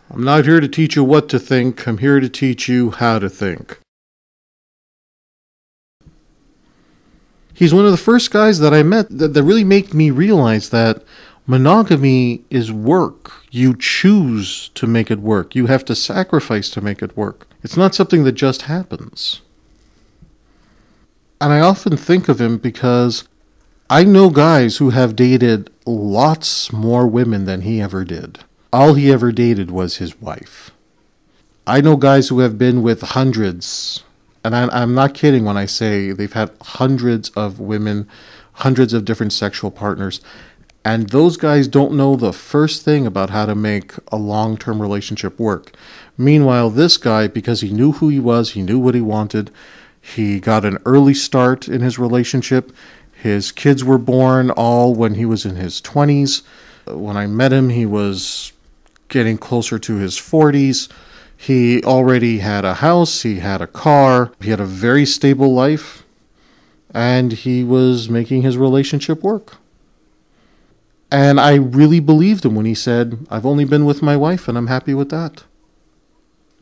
I'm not here to teach you what to think. I'm here to teach you how to think. He's one of the first guys that I met that really made me realize that monogamy is work. You choose to make it work. You have to sacrifice to make it work. It's not something that just happens. And I often think of him because I know guys who have dated lots more women than he ever did. All he ever dated was his wife. I know guys who have been with hundreds, and I'm not kidding when I say they've had hundreds of women, hundreds of different sexual partners, and those guys don't know the first thing about how to make a long-term relationship work. Meanwhile, this guy, because he knew who he was, he knew what he wanted, he got an early start in his relationship. His kids were born all when he was in his 20s. When I met him, he was getting closer to his 40s. He already had a house, he had a car, he had a very stable life, and he was making his relationship work. And I really believed him when he said, I've only been with my wife and I'm happy with that.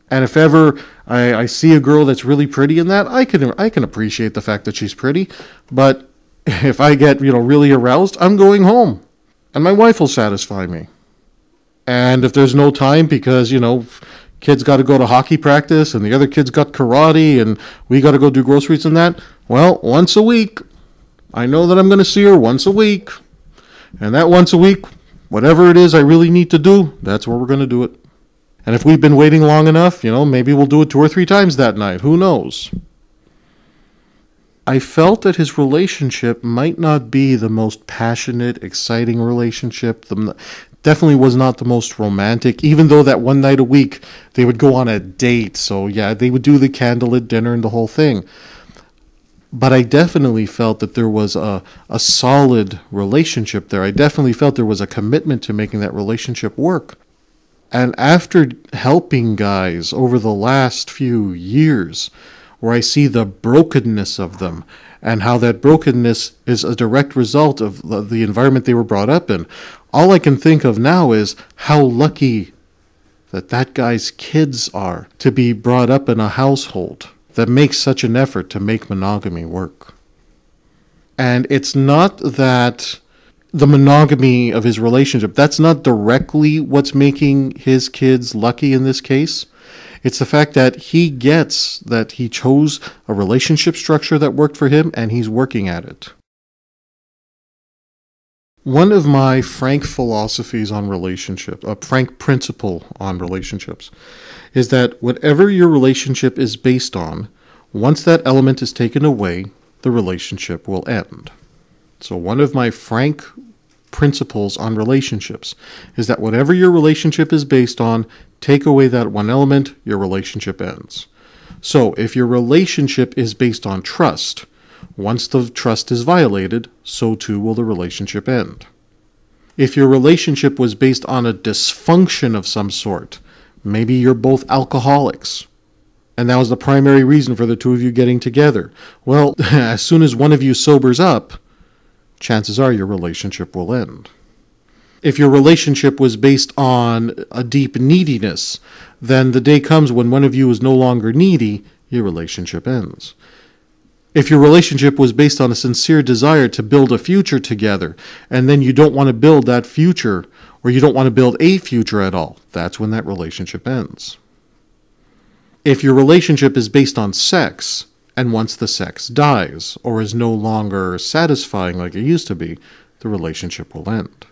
And if ever I see a girl that's really pretty in that, I can appreciate the fact that she's pretty, but if I get, really aroused, I'm going home, and my wife will satisfy me. And if there's no time because, kids got to go to hockey practice and the other kids got karate and we got to go do groceries and that, well, once a week, I know that I'm going to see her once a week. And that once a week, whatever it is I really need to do, that's where we're going to do it. And if we've been waiting long enough, maybe we'll do it 2 or 3 times that night. Who knows? I felt that his relationship might not be the most passionate, exciting relationship. Definitely was not the most romantic, even though that one night a week they would go on a date. So yeah, they would do the candlelit dinner and the whole thing. But I definitely felt that there was a solid relationship there. I definitely felt there was a commitment to making that relationship work. And after helping guys over the last few years, where I see the brokenness of them and how that brokenness is a direct result of the environment they were brought up in, all I can think of now is how lucky that guy's kids are to be brought up in a household that makes such an effort to make monogamy work. And it's not that the monogamy of his relationship, that's not directly what's making his kids lucky in this case. It's the fact that he gets that he chose a relationship structure that worked for him and he's working at it. One of my frank philosophies on relationship, a frank principle on relationships, is that whatever your relationship is based on, once that element is taken away, the relationship will end. So one of my frank principles on relationships is that whatever your relationship is based on, take away that one element, your relationship ends. So if your relationship is based on trust, once the trust is violated, so too will the relationship end. If your relationship was based on a dysfunction of some sort, maybe you're both alcoholics, and that was the primary reason for the two of you getting together. Well, as soon as one of you sobers up, chances are your relationship will end. If your relationship was based on a deep neediness, then the day comes when one of you is no longer needy, your relationship ends. If your relationship was based on a sincere desire to build a future together, and then you don't want to build that future, or you don't want to build a future at all, that's when that relationship ends. If your relationship is based on sex, and once the sex dies, or is no longer satisfying like it used to be, the relationship will end.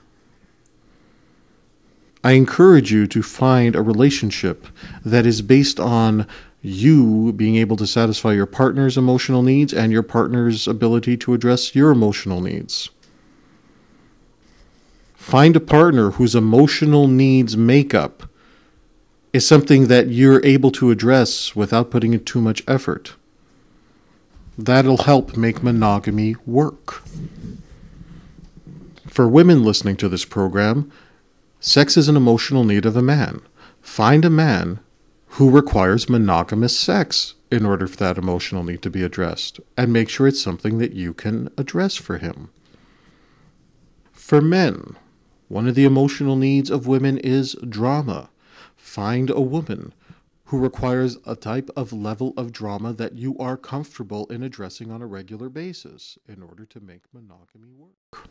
I encourage you to find a relationship that is based on you being able to satisfy your partner's emotional needs and your partner's ability to address your emotional needs. Find a partner whose emotional needs makeup is something that you're able to address without putting in too much effort. That'll help make monogamy work. For women listening to this program, sex is an emotional need of a man. Find a man who requires monogamous sex in order for that emotional need to be addressed, and make sure it's something that you can address for him. For men, one of the emotional needs of women is drama. Find a woman who requires a type of level of drama that you are comfortable in addressing on a regular basis in order to make monogamy work.